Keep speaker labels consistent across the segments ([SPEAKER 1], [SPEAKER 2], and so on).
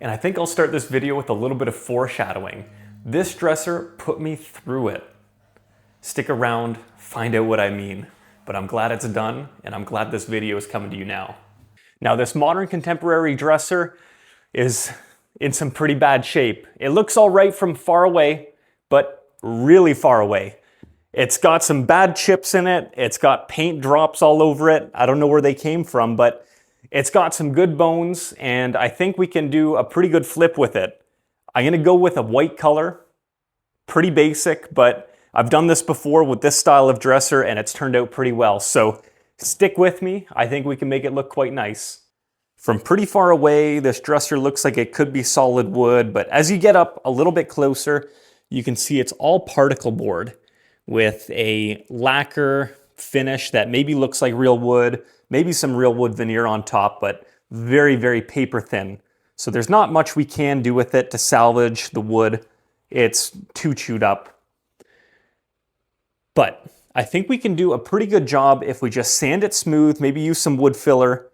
[SPEAKER 1] And I think I'll start this video with a little bit of foreshadowing. This dresser put me through it. Stick around, find out what I mean. But I'm glad it's done, and I'm glad this video is coming to you now. Now, this modern contemporary dresser is in some pretty bad shape. It looks all right from far away, but really far away. It's got some bad chips in it. It's got paint drops all over it. I don't know where they came from, but it's got some good bones, and I think we can do a pretty good flip with it. I'm gonna go with a white color. Pretty basic, but I've done this before with this style of dresser and it's turned out pretty well. So stick with me. I think we can make it look quite nice. From pretty far away, this dresser looks like it could be solid wood, but as you get up a little bit closer, you can see it's all particle board with a lacquer finish that maybe looks like real wood, maybe some real wood veneer on top, but very, very paper thin. So there's not much we can do with it to salvage the wood. It's too chewed up. But I think we can do a pretty good job if we just sand it smooth, maybe use some wood filler,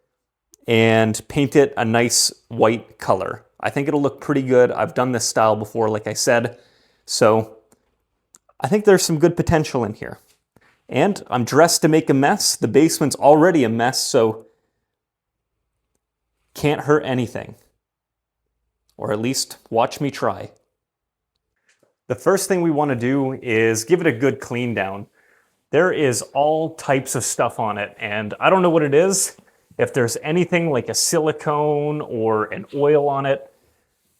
[SPEAKER 1] and paint it a nice white color. I think it'll look pretty good. I've done this style before, like I said. So I think there's some good potential in here. And I'm dressed to make a mess. The basement's already a mess, so can't hurt anything. Or at least watch me try. The first thing we want to do is give it a good clean down. There is all types of stuff on it, and I don't know what it is. If there's anything like a silicone or an oil on it,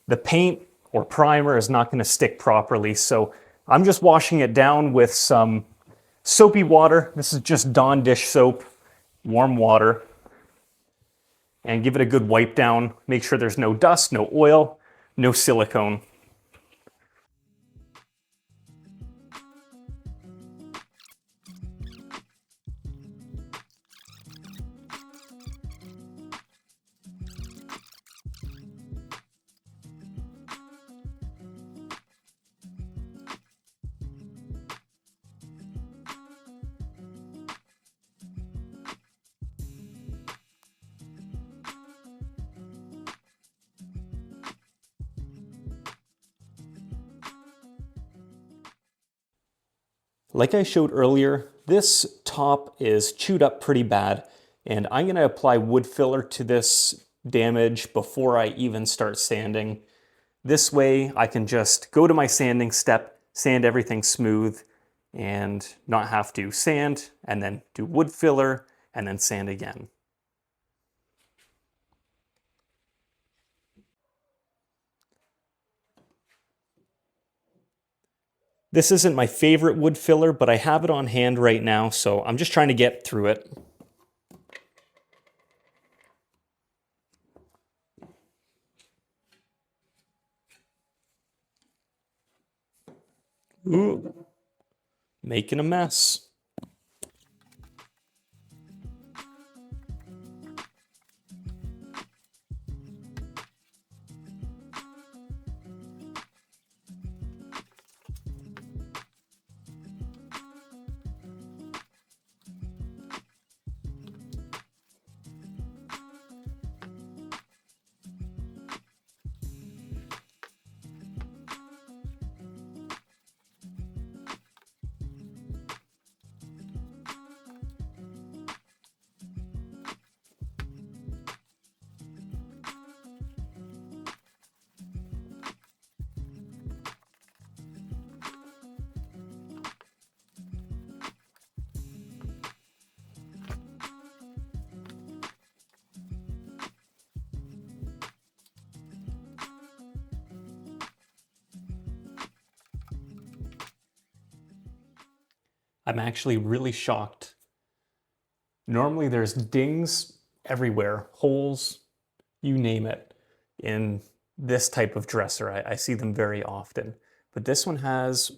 [SPEAKER 1] the paint or primer is not going to stick properly. So I'm just washing it down with some soapy water. This is just Dawn dish soap, warm water. And give it a good wipe down. Make sure there's no dust, no oil, no silicone. Like I showed earlier, this top is chewed up pretty bad, and I'm going to apply wood filler to this damage before I even start sanding. This way I can just go to my sanding step, sand everything smooth, and not have to sand, and then do wood filler, and then sand again. This isn't my favorite wood filler, but I have it on hand right now, so I'm just trying to get through it. Ooh, making a mess. I'm actually really shocked. Normally there's dings everywhere, holes, you name it, in this type of dresser. I see them very often. But this one has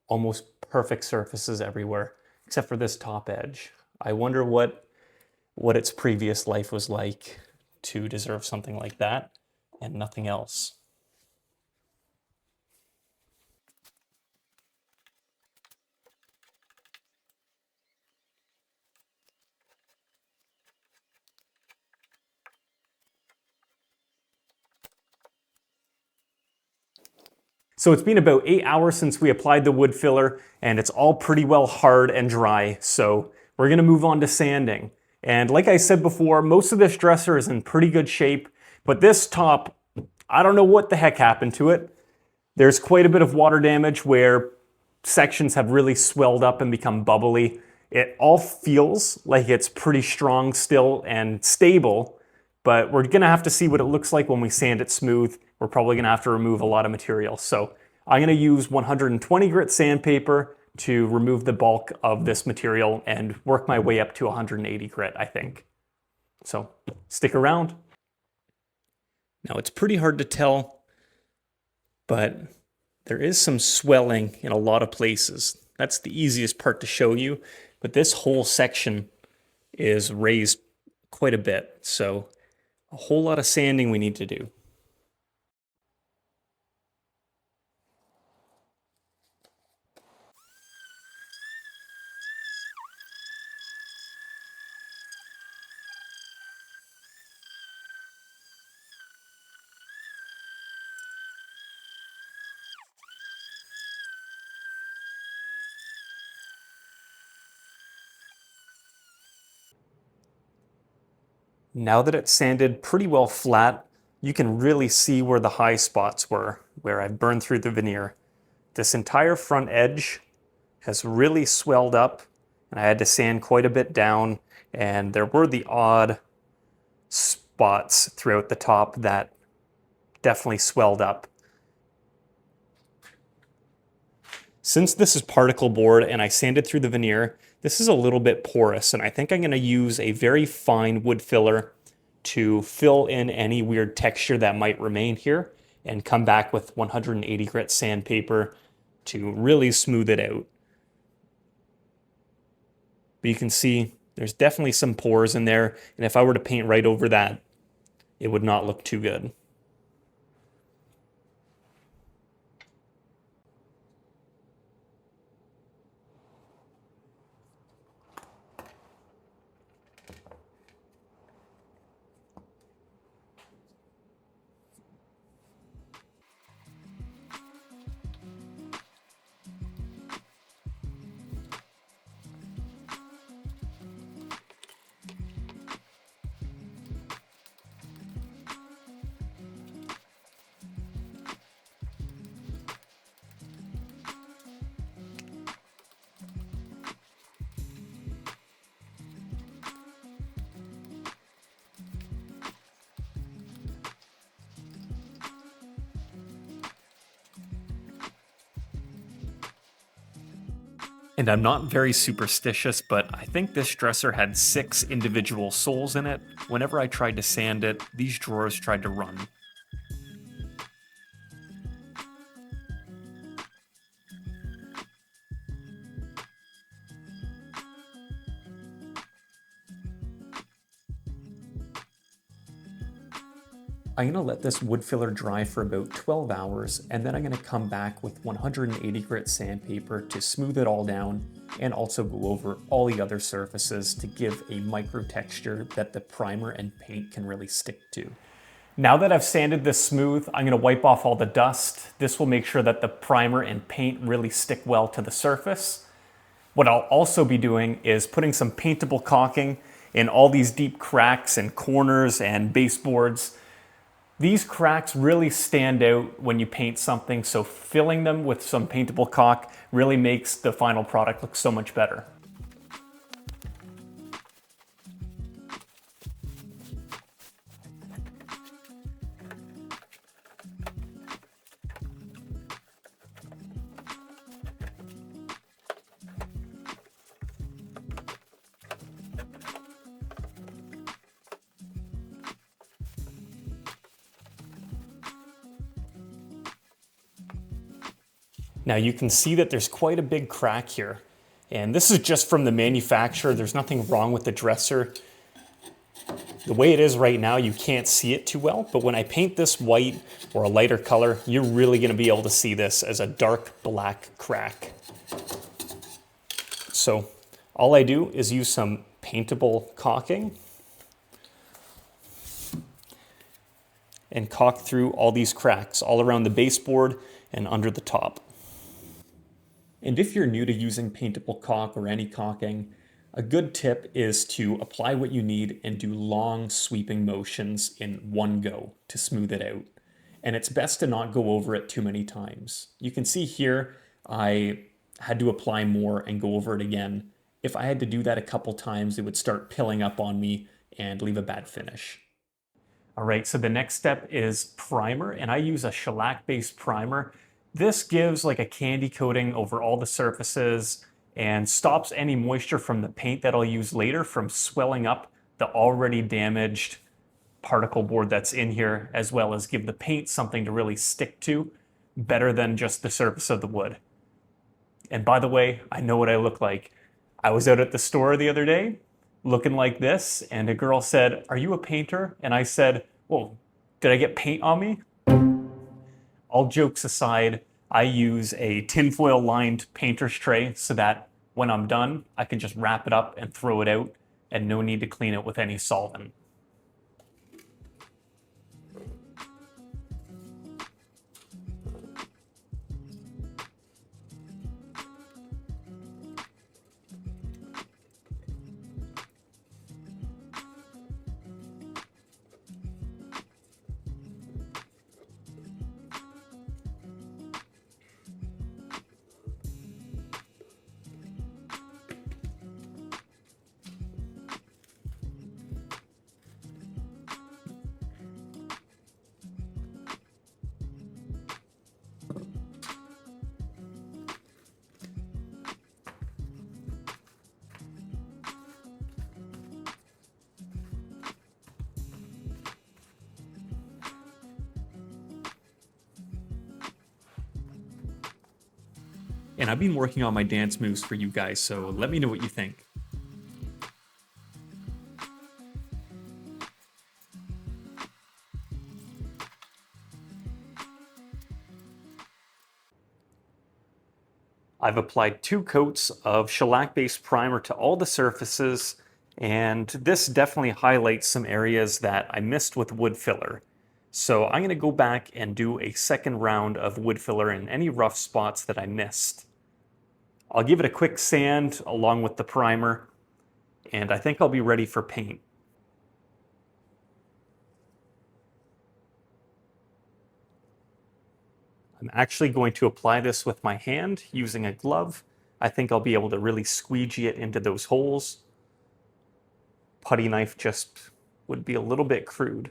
[SPEAKER 1] almost perfect surfaces everywhere, except for this top edge. I wonder what its previous life was like to deserve something like that and nothing else. So it's been about 8 hours since we applied the wood filler, and it's all pretty well hard and dry. So we're gonna move on to sanding. And like I said before, most of this dresser is in pretty good shape, but this top, I don't know what the heck happened to it. There's quite a bit of water damage where sections have really swelled up and become bubbly. It all feels like it's pretty strong still and stable, but we're gonna have to see what it looks like when we sand it smooth. We're probably gonna have to remove a lot of material. So I'm gonna use 120 grit sandpaper to remove the bulk of this material and work my way up to 180 grit, I think. So stick around. Now it's pretty hard to tell, but there is some swelling in a lot of places. That's the easiest part to show you, but this whole section is raised quite a bit. So a whole lot of sanding we need to do. Now that it's sanded pretty well flat, you can really see where the high spots were, where I burned through the veneer. This entire front edge has really swelled up, and I had to sand quite a bit down, and there were the odd spots throughout the top that definitely swelled up. Since this is particle board and I sanded through the veneer, this is a little bit porous, and I think I'm going to use a very fine wood filler to fill in any weird texture that might remain here and come back with 180 grit sandpaper to really smooth it out. But you can see there's definitely some pores in there, and if I were to paint right over that, it would not look too good. And I'm not very superstitious, but I think this dresser had 6 individual soles in it. Whenever I tried to sand it, these drawers tried to run. I'm gonna let this wood filler dry for about 12 hours, and then I'm gonna come back with 180 grit sandpaper to smooth it all down and also go over all the other surfaces to give a micro texture that the primer and paint can really stick to. Now that I've sanded this smooth, I'm gonna wipe off all the dust. This will make sure that the primer and paint really stick well to the surface. What I'll also be doing is putting some paintable caulking in all these deep cracks and corners and baseboards. These cracks really stand out when you paint something, so filling them with some paintable caulk really makes the final product look so much better. Now you can see that there's quite a big crack here. And this is just from the manufacturer. There's nothing wrong with the dresser. The way it is right now, you can't see it too well, but when I paint this white or a lighter color, you're really gonna be able to see this as a dark black crack. So all I do is use some paintable caulking. and caulk through all these cracks all around the baseboard and under the top. And if you're new to using paintable caulk or any caulking, a good tip is to apply what you need and do long sweeping motions in one go to smooth it out. And it's best to not go over it too many times. You can see here, I had to apply more and go over it again. If I had to do that a couple times, it would start pilling up on me and leave a bad finish. All right, so the next step is primer, and I use a shellac-based primer. This gives like a candy coating over all the surfaces and stops any moisture from the paint that I'll use later from swelling up the already damaged particle board that's in here, as well as give the paint something to really stick to, better than just the surface of the wood. And by the way, I know what I look like. I was out at the store the other day looking like this, and a girl said, "Are you a painter?" And I said, "Well, did I get paint on me?" All jokes aside, I use a tinfoil lined painter's tray so that when I'm done, I can just wrap it up and throw it out, and no need to clean it with any solvent. And I've been working on my dance moves for you guys, so let me know what you think. I've applied 2 coats of shellac-based primer to all the surfaces, and this definitely highlights some areas that I missed with wood filler. So I'm going to go back and do a second round of wood filler in any rough spots that I missed. I'll give it a quick sand along with the primer, and I think I'll be ready for paint. I'm actually going to apply this with my hand using a glove. I think I'll be able to really squeegee it into those holes. Putty knife just would be a little bit crude.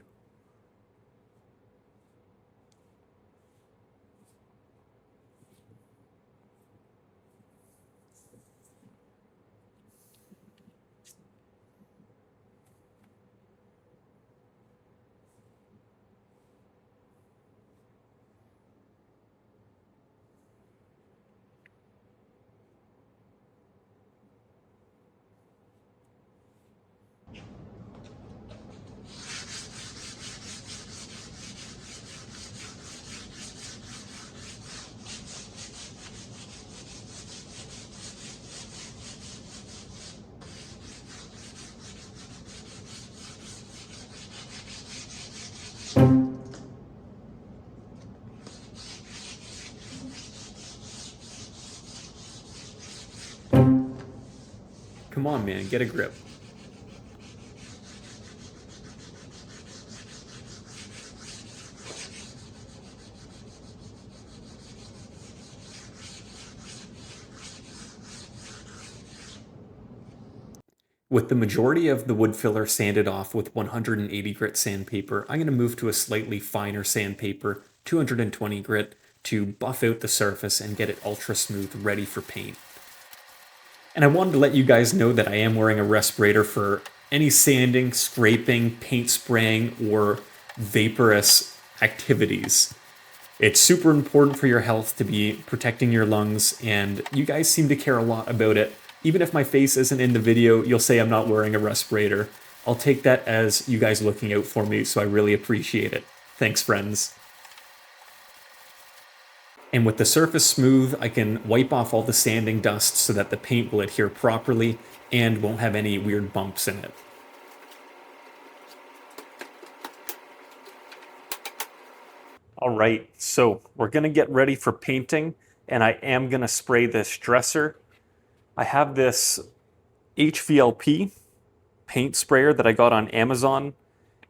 [SPEAKER 1] Come on, man, get a grip. With the majority of the wood filler sanded off with 180 grit sandpaper, I'm going to move to a slightly finer sandpaper, 220 grit, to buff out the surface and get it ultra smooth, ready for paint. And I wanted to let you guys know that I am wearing a respirator for any sanding, scraping, paint spraying, or vaporous activities. It's super important for your health to be protecting your lungs, and you guys seem to care a lot about it. Even if my face isn't in the video, you'll say I'm not wearing a respirator. I'll take that as you guys looking out for me, so I really appreciate it. Thanks, friends. And with the surface smooth, I can wipe off all the sanding dust so that the paint will adhere properly and won't have any weird bumps in it. All right, so we're gonna get ready for painting, and I am gonna spray this dresser. I have this HVLP paint sprayer that I got on Amazon.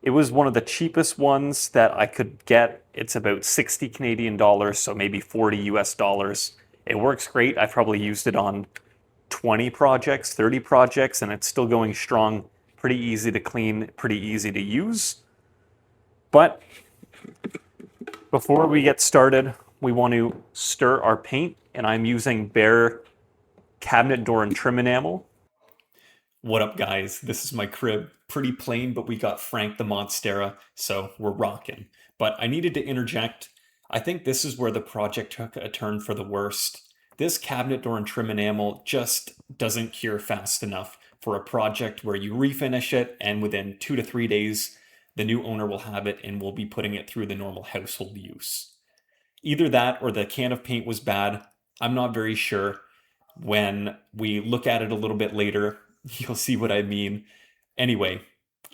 [SPEAKER 1] It was one of the cheapest ones that I could get. It's about 60 Canadian dollars, so maybe 40 US dollars. It works great. I've probably used it on 20 projects, 30 projects, and it's still going strong. Pretty easy to clean, pretty easy to use. But before we get started, we want to stir our paint, and I'm using Behr cabinet door and trim enamel. What up, guys? This is my crib. Pretty plain, but we got Frank the Monstera, so we're rocking. But I needed to interject. I think this is where the project took a turn for the worst. This cabinet door and trim enamel just doesn't cure fast enough for a project where you refinish it, and within 2 to 3 days, the new owner will have it and will be putting it through the normal household use. Either that or the can of paint was bad. I'm not very sure. When we look at it a little bit later, you'll see what I mean. Anyway,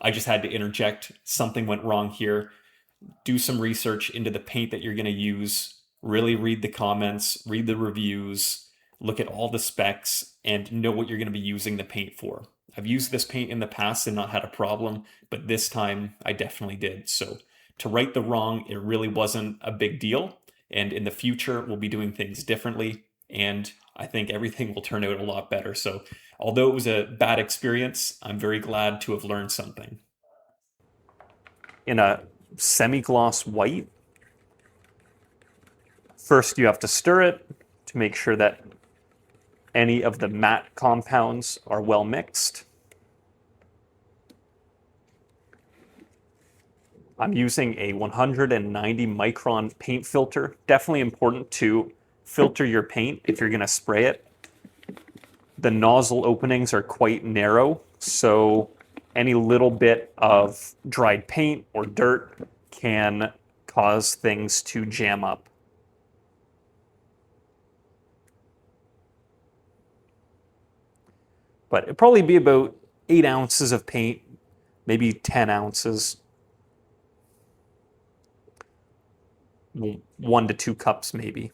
[SPEAKER 1] I just had to interject. Something went wrong here. Do some research into the paint that you're going to use. Really read the comments, read the reviews, look at all the specs, and know what you're going to be using the paint for. I've used this paint in the past and not had a problem, but this time I definitely did. So to right the wrong, it really wasn't a big deal. And in the future, we'll be doing things differently. And I think everything will turn out a lot better. So although it was a bad experience, I'm very glad to have learned something. In a semi-gloss white, first you have to stir it to make sure that any of the matte compounds are well mixed. I'm using a 190 micron paint filter. Definitely important to filter your paint if you're going to spray it. The nozzle openings are quite narrow, so any little bit of dried paint or dirt can cause things to jam up. But it'd probably be about 8 ounces of paint, maybe 10 ounces. 1 to 2 cups maybe.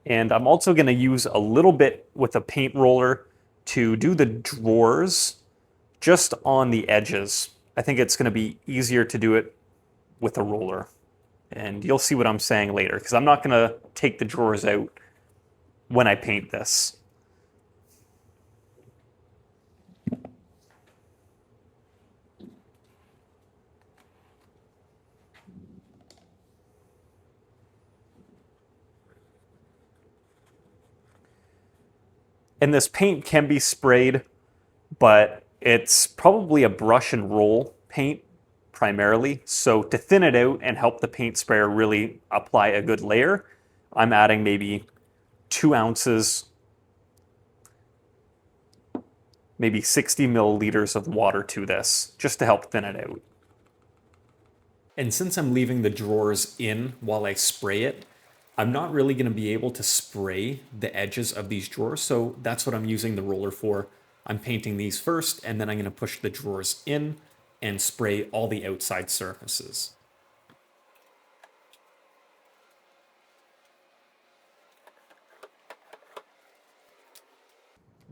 [SPEAKER 1] And I'm also going to use a little bit with a paint roller to do the drawers just on the edges. I think it's going to be easier to do it with a roller. And you'll see what I'm saying later, because I'm not going to take the drawers out when I paint this. And this paint can be sprayed, but it's probably a brush and roll paint primarily. So to thin it out and help the paint sprayer really apply a good layer, I'm adding maybe 2 ounces, maybe 60 milliliters of water to this, just to help thin it out. And since I'm leaving the drawers in while I spray it, I'm not really going to be able to spray the edges of these drawers, so that's what I'm using the roller for. I'm painting these first, and then I'm going to push the drawers in and spray all the outside surfaces.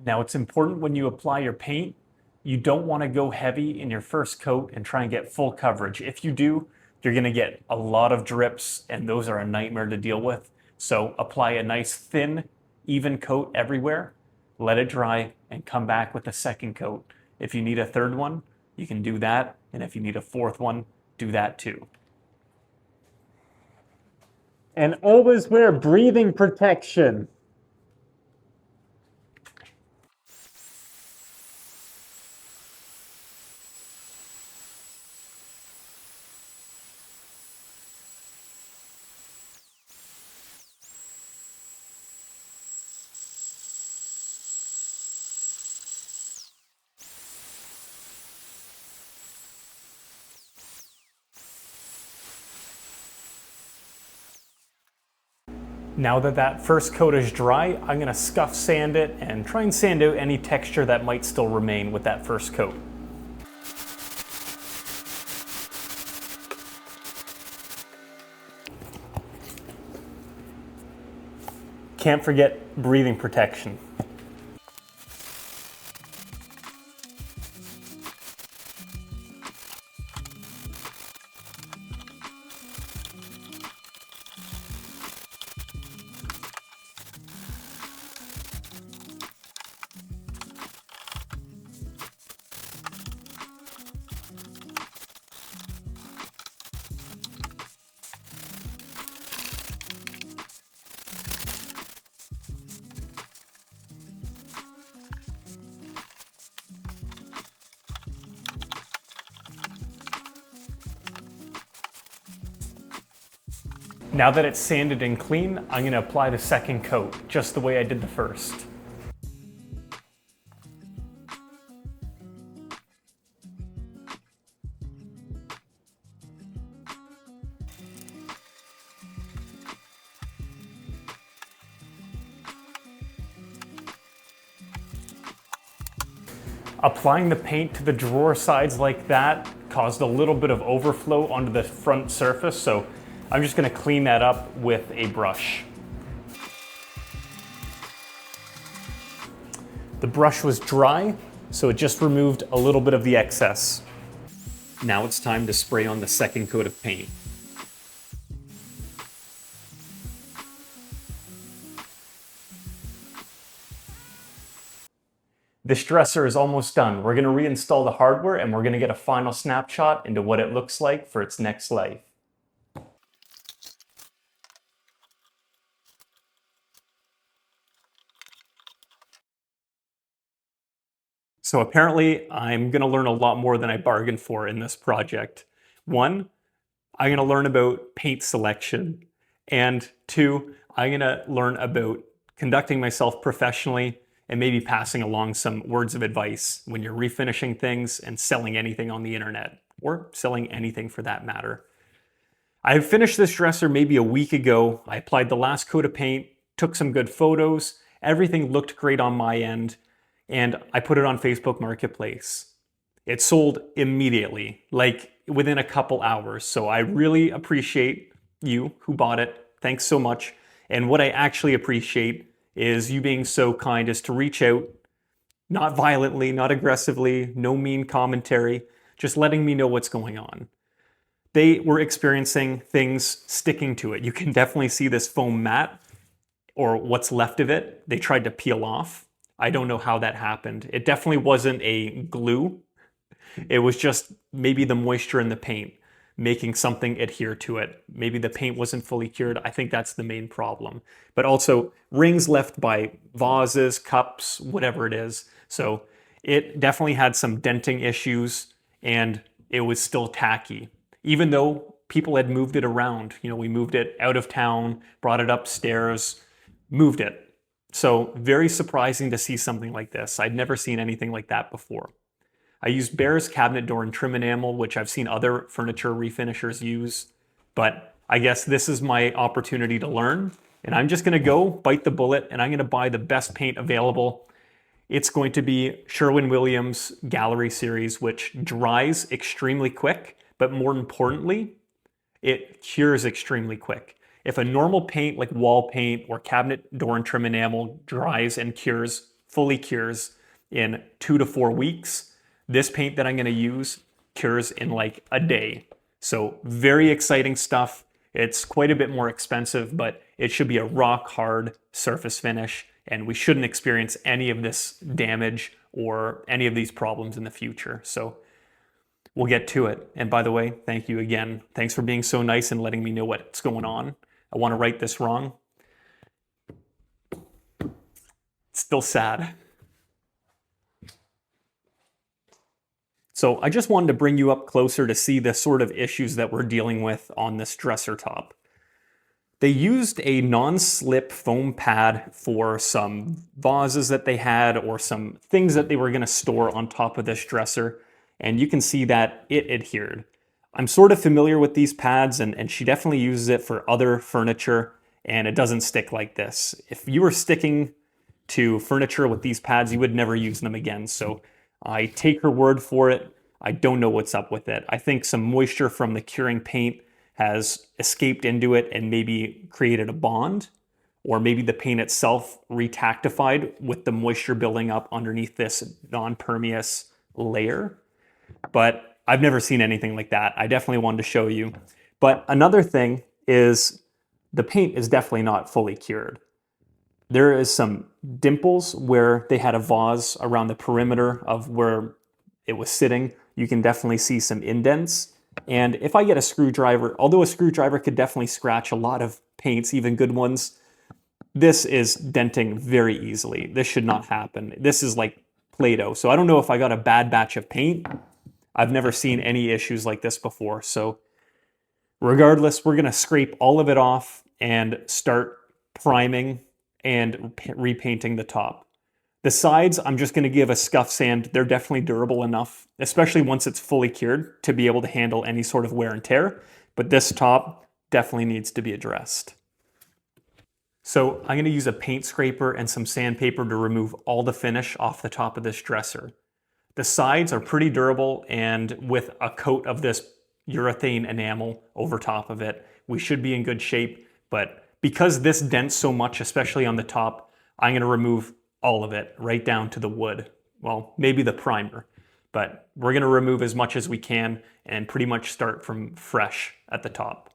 [SPEAKER 1] Now, it's important when you apply your paint, you don't want to go heavy in your first coat and try and get full coverage. If you do, you're going to get a lot of drips, and those are a nightmare to deal with. So apply a nice thin, even coat everywhere, let it dry, and come back with a second coat. If you need a third one, you can do that, and if you need a fourth one, do that too.
[SPEAKER 2] And always wear breathing protection.
[SPEAKER 1] Now that that first coat is dry, I'm gonna scuff sand it and try and sand out any texture that might still remain with that first coat. Can't forget breathing protection. Now that it's sanded and clean, I'm gonna apply the second coat, just the way I did the first. Applying the paint to the drawer sides like that caused a little bit of overflow onto the front surface, so I'm just gonna clean that up with a brush. The brush was dry, so it just removed a little bit of the excess. Now it's time to spray on the second coat of paint. This dresser is almost done. We're gonna reinstall the hardware and we're gonna get a final snapshot into what it looks like for its next life. So apparently I'm gonna learn a lot more than I bargained for in this project. One, I'm gonna learn about paint selection. And two, I'm gonna learn about conducting myself professionally and maybe passing along some words of advice when you're refinishing things and selling anything on the internet, or selling anything for that matter. I finished this dresser maybe a week ago. I applied the last coat of paint, took some good photos, everything looked great on my end, and I put it on Facebook Marketplace. It sold immediately, like within a couple hours. So I really appreciate you who bought it. Thanks so much. And what I actually appreciate is you being so kind as to reach out, not violently, not aggressively, no mean commentary, just letting me know what's going on. They were experiencing things sticking to it. You can definitely see this foam mat, or what's left of it, they tried to peel off. I don't know how that happened. It definitely wasn't a glue. It was just maybe the moisture in the paint making something adhere to it. Maybe the paint wasn't fully cured. I think that's the main problem. But also rings left by vases, cups, whatever it is. So it definitely had some denting issues and it was still tacky. Even though people had moved it around. You know, we moved it out of town, brought it upstairs, moved it. So very surprising to see something like this. I'd never seen anything like that before. I used Behr's cabinet door and trim enamel, which I've seen other furniture refinishers use, but I guess this is my opportunity to learn, and I'm just gonna go bite the bullet and I'm gonna buy the best paint available. It's going to be Sherwin-Williams Gallery Series, which dries extremely quick, but more importantly, it cures extremely quick. If a normal paint like wall paint or cabinet door and trim enamel dries and cures, fully cures in 2 to 4 weeks, this paint that I'm gonna use cures in like a day. So very exciting stuff. It's quite a bit more expensive, but it should be a rock hard surface finish and we shouldn't experience any of this damage or any of these problems in the future. So we'll get to it. And by the way, thank you again. Thanks for being so nice and letting me know what's going on. I want to right this wrong. It's still sad. So I just wanted to bring you up closer to see the sort of issues that we're dealing with on this dresser top. They used a non-slip foam pad for some vases that they had or some things that they were going to store on top of this dresser, and you can see that it adhered. I'm sort of familiar with these pads, and she definitely uses it for other furniture, and it doesn't stick like this. If you were sticking to furniture with these pads, you would never use them again. So I take her word for it. I don't know what's up with it. I think some moisture from the curing paint has escaped into it and maybe created a bond, or maybe the paint itself retactified with the moisture building up underneath this non-permeous layer. But I've never seen anything like that. I definitely wanted to show you. But another thing is the paint is definitely not fully cured. There is some dimples where they had a vase around the perimeter of where it was sitting. You can definitely see some indents. And if I get a screwdriver, although a screwdriver could definitely scratch a lot of paints, even good ones, this is denting very easily. This should not happen. This is like Play-Doh. So I don't know if I got a bad batch of paint. I've never seen any issues like this before. So regardless, we're gonna scrape all of it off and start priming and repainting the top. The sides, I'm just gonna give a scuff sand. They're definitely durable enough, especially once it's fully cured, to be able to handle any sort of wear and tear. But this top definitely needs to be addressed. So I'm gonna use a paint scraper and some sandpaper to remove all the finish off the top of this dresser. The sides are pretty durable, and with a coat of this urethane enamel over top of it, we should be in good shape. But because this dents so much, especially on the top, I'm gonna remove all of it right down to the wood. Well, maybe the primer, but we're gonna remove as much as we can and pretty much start from fresh at the top.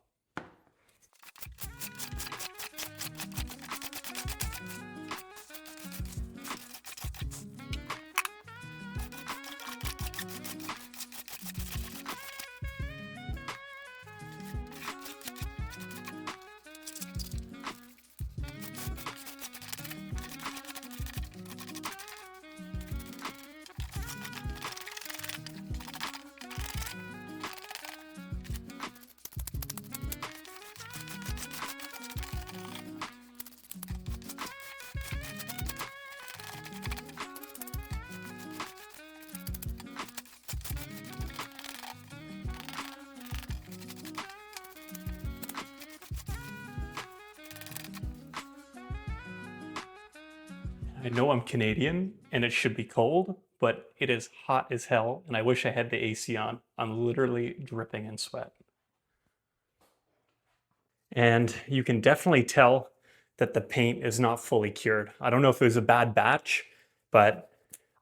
[SPEAKER 1] I know I'm Canadian and it should be cold, but it is hot as hell and I wish I had the AC on. I'm literally dripping in sweat. And you can definitely tell that the paint is not fully cured. I don't know if it was a bad batch, but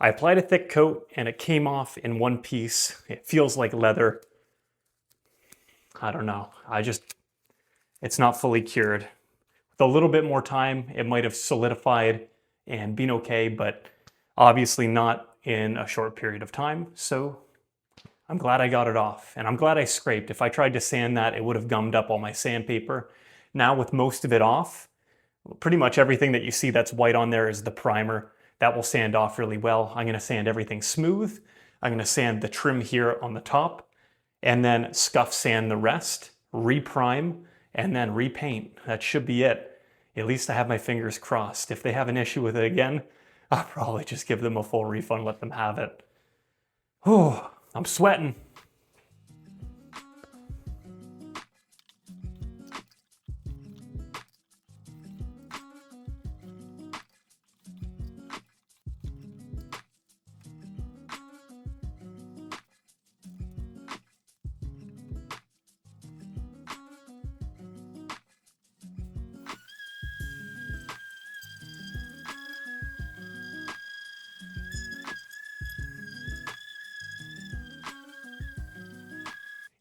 [SPEAKER 1] I applied a thick coat and it came off in one piece. It feels like leather. I don't know. It's not fully cured. With a little bit more time, it might have solidified and been okay, but obviously not in a short period of time. So I'm glad I got it off, and I'm glad I scraped. If I tried to sand that, it would have gummed up all my sandpaper. Now with most of it off, pretty much everything that you see that's white on there is the primer. That will sand off really well. I'm gonna sand everything smooth. I'm gonna sand the trim here on the top, and then scuff sand the rest, reprime, and then repaint. That should be it. At least I have my fingers crossed. If they have an issue with it again, I'll probably just give them a full refund, let them have it. Oh, I'm sweating.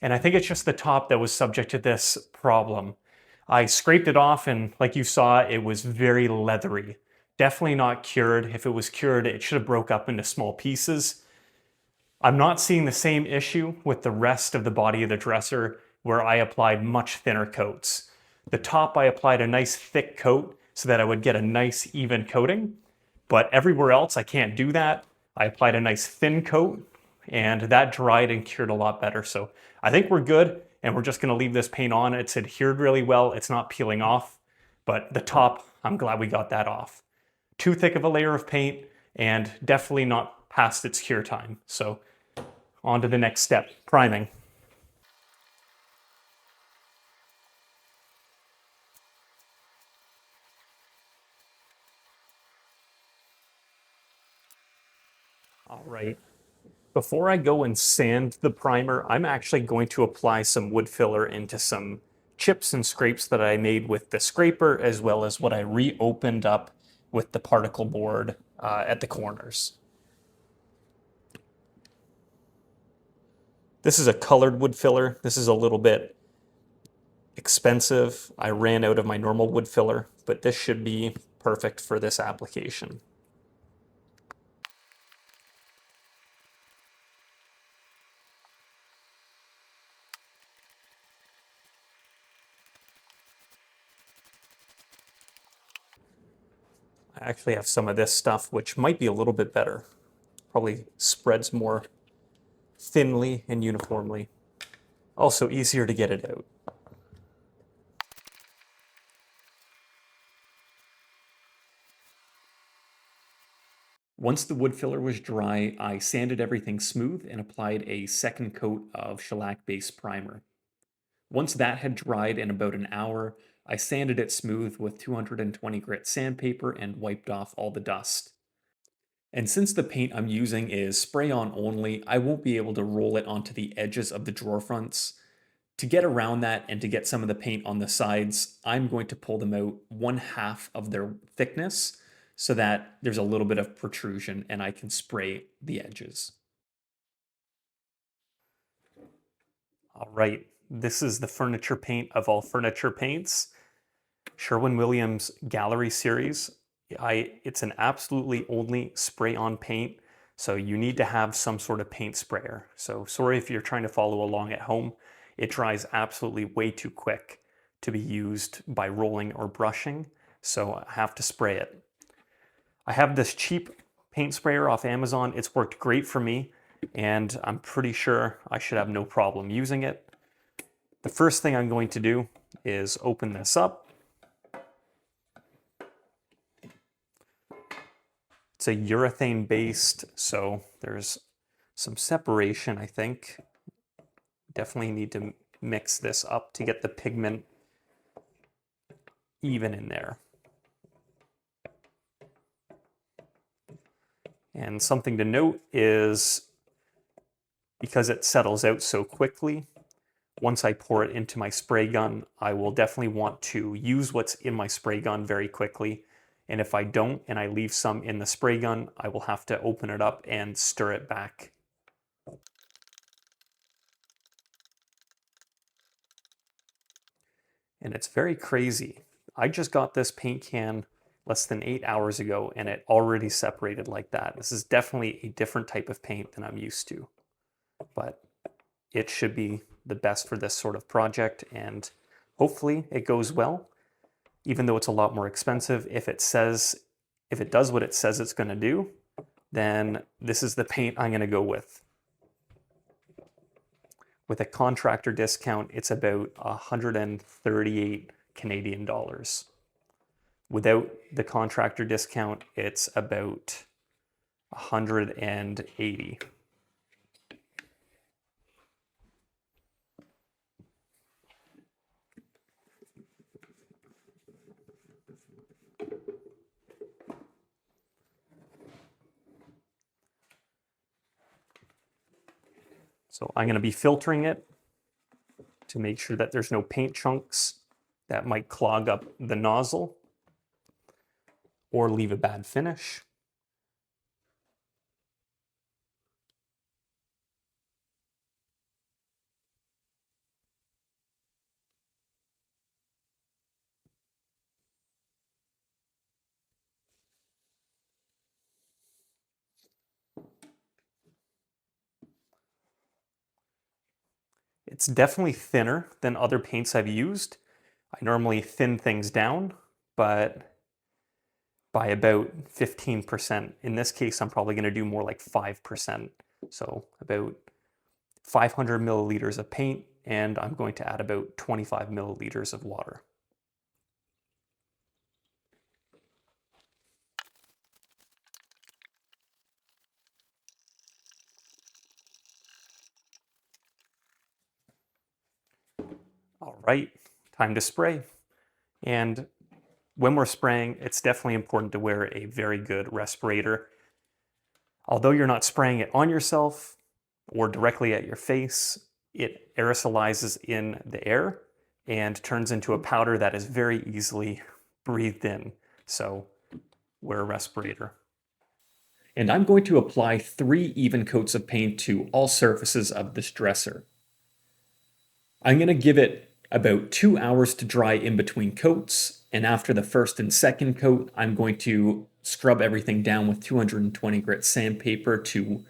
[SPEAKER 1] And I think it's just the top that was subject to this problem. I scraped it off and like you saw, it was very leathery. Definitely not cured. If it was cured, it should have broke up into small pieces. I'm not seeing the same issue with the rest of the body of the dresser where I applied much thinner coats. The top, I applied a nice thick coat so that I would get a nice even coating, but everywhere else I can't do that. I applied a nice thin coat and that dried and cured a lot better. So I think we're good, and we're just gonna leave this paint on. It's adhered really well. It's not peeling off, but the top, I'm glad we got that off. Too thick of a layer of paint and definitely not past its cure time. So on to the next step, priming. All right. Before I go and sand the primer, I'm actually going to apply some wood filler into some chips and scrapes that I made with the scraper, as well as what I reopened up with the particle board at the corners. This is a colored wood filler. This is a little bit expensive. I ran out of my normal wood filler, but this should be perfect for this application. I actually have some of this stuff, which might be a little bit better. Probably spreads more thinly and uniformly. Also easier to get it out. Once the wood filler was dry, I sanded everything smooth and applied a second coat of shellac-based primer. Once that had dried in about an hour, I sanded it smooth with 220 grit sandpaper and wiped off all the dust. And since the paint I'm using is spray-on only, I won't be able to roll it onto the edges of the drawer fronts. To get around that and to get some of the paint on the sides, I'm going to pull them out 1/2 of their thickness so that there's a little bit of protrusion and I can spray the edges. All right, this is the furniture paint of all furniture paints. Sherwin-Williams Gallery Series. It's an absolutely only spray-on paint, so you need to have some sort of paint sprayer. So sorry if you're trying to follow along at home. It dries absolutely way too quick to be used by rolling or brushing, so I have to spray it. I have this cheap paint sprayer off Amazon. It's worked great for me, and I'm pretty sure I should have no problem using it. The first thing I'm going to do is open this up. It's a urethane based, so there's some separation, I think. Definitely need to mix this up to get the pigment even in there. And something to note is because it settles out so quickly, once I pour it into my spray gun, I will definitely want to use what's in my spray gun very quickly. And if I don't and I leave some in the spray gun, I will have to open it up and stir it back. And it's very crazy. I just got this paint can less than 8 hours ago and it already separated like that. This is definitely a different type of paint than I'm used to, but it should be the best for this sort of project and hopefully it goes well. Even though it's a lot more expensive, if it does what it says it's going to do, then this is the paint I'm going to go with. With a contractor discount, it's about 138 Canadian dollars. Without the contractor discount, it's about 180. So I'm going to be filtering it to make sure that there's no paint chunks that might clog up the nozzle or leave a bad finish. It's definitely thinner than other paints I've used. I normally thin things down, but by about 15%. In this case, I'm probably going to do more like 5%. So about 500 milliliters of paint, and I'm going to add about 25 milliliters of water. All right, time to spray. And when we're spraying, it's definitely important to wear a very good respirator. Although you're not spraying it on yourself or directly at your face, it aerosolizes in the air and turns into a powder that is very easily breathed in. So wear a respirator. And I'm going to apply 3 even coats of paint to all surfaces of this dresser. I'm going to give it about 2 hours to dry in between coats, and after the first and second coat, I'm going to scrub everything down with 220 grit sandpaper to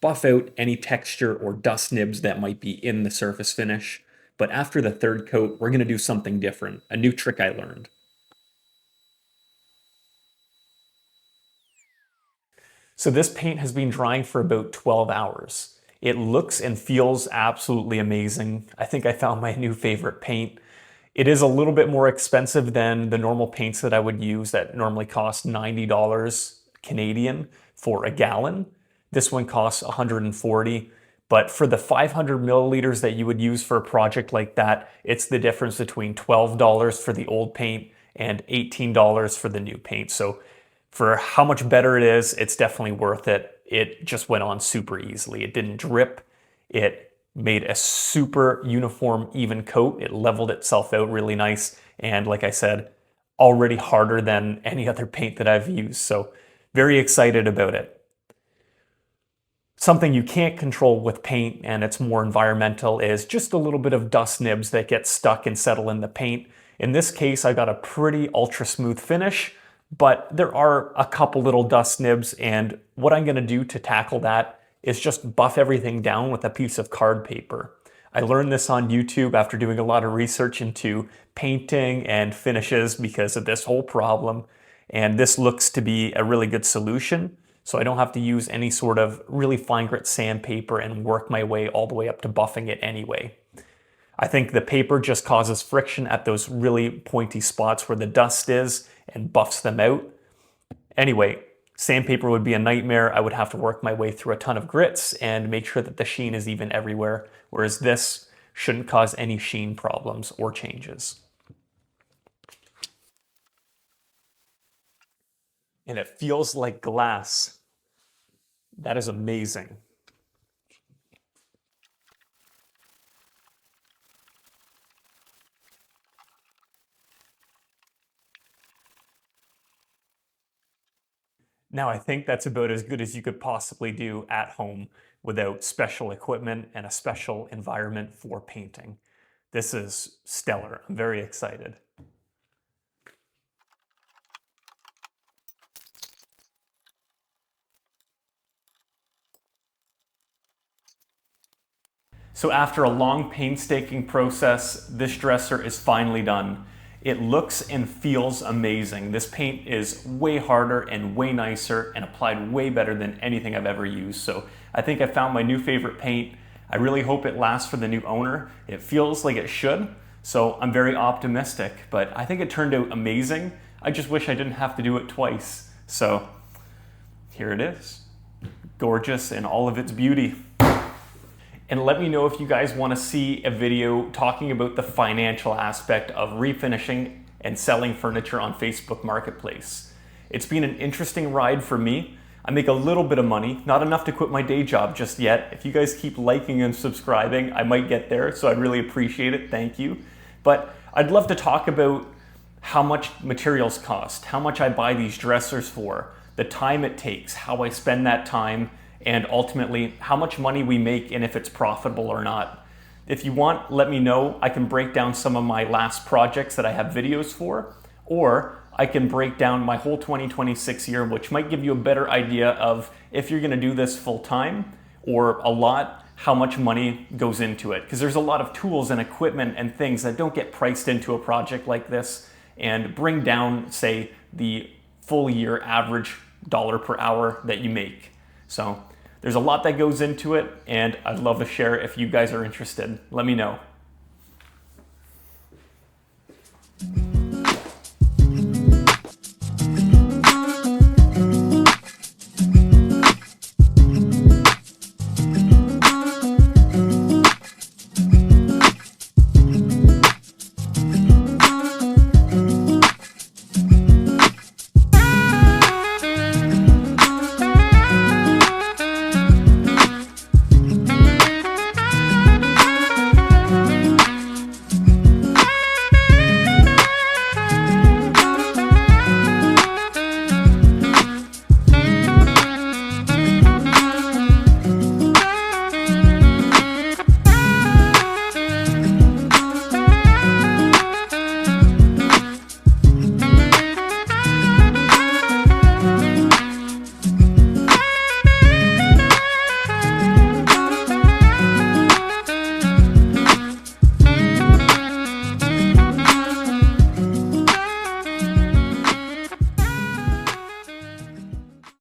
[SPEAKER 1] buff out any texture or dust nibs that might be in the surface finish. But after the third coat, we're going to do something different, a new trick I learned. So this paint has been drying for about 12 hours. It looks and feels absolutely amazing. I think I found my new favorite paint. It is a little bit more expensive than the normal paints that I would use that normally cost $90 Canadian for a gallon. This one costs $140. But for the 500 milliliters that you would use for a project like that, it's the difference between $12 for the old paint and $18 for the new paint. So for how much better it is, it's definitely worth it. It just went on super easily. It didn't drip. It made a super uniform, even coat. It leveled itself out really nice. And like I said, already harder than any other paint that I've used. So very excited about it. Something you can't control with paint, and it's more environmental, is just a little bit of dust nibs that get stuck and settle in the paint. In this case, I got a pretty ultra smooth finish, but there are a couple little dust nibs, and what I'm going to do to tackle that is just buff everything down with a piece of card paper. I learned this on YouTube after doing a lot of research into painting and finishes because of this whole problem, and this looks to be a really good solution, so I don't have to use any sort of really fine grit sandpaper and work my way all the way up to buffing it anyway. I think the paper just causes friction at those really pointy spots where the dust is and buffs them out. Anyway, sandpaper would be a nightmare. I would have to work my way through a ton of grits and make sure that the sheen is even everywhere, whereas this shouldn't cause any sheen problems or changes. And it feels like glass. That is amazing. Now I think that's about as good as you could possibly do at home without special equipment and a special environment for painting. This is stellar. I'm very excited. So after a long painstaking process, this dresser is finally done. It looks and feels amazing. This paint is way harder and way nicer and applied way better than anything I've ever used. So I think I found my new favorite paint. I really hope it lasts for the new owner. It feels like it should, so I'm very optimistic, but I think it turned out amazing. I just wish I didn't have to do it twice. So here it is. Gorgeous in all of its beauty. And let me know if you guys want to see a video talking about the financial aspect of refinishing and selling furniture on Facebook Marketplace. It's been an interesting ride for me. I make a little bit of money, not enough to quit my day job just yet. If you guys keep liking and subscribing, I might get there, so I'd really appreciate it. Thank you. But I'd love to talk about how much materials cost, how much I buy these dressers for, the time it takes, how I spend that time, and ultimately how much money we make and if it's profitable or not. If you want, let me know. I can break down some of my last projects that I have videos for, or I can break down my whole 2026 year, which might give you a better idea of if you're gonna do this full time or a lot, how much money goes into it. Because there's a lot of tools and equipment and things that don't get priced into a project like this and bring down, say, the full year average dollar per hour that you make. So there's a lot that goes into it, and I'd love to share if you guys are interested. Let me know.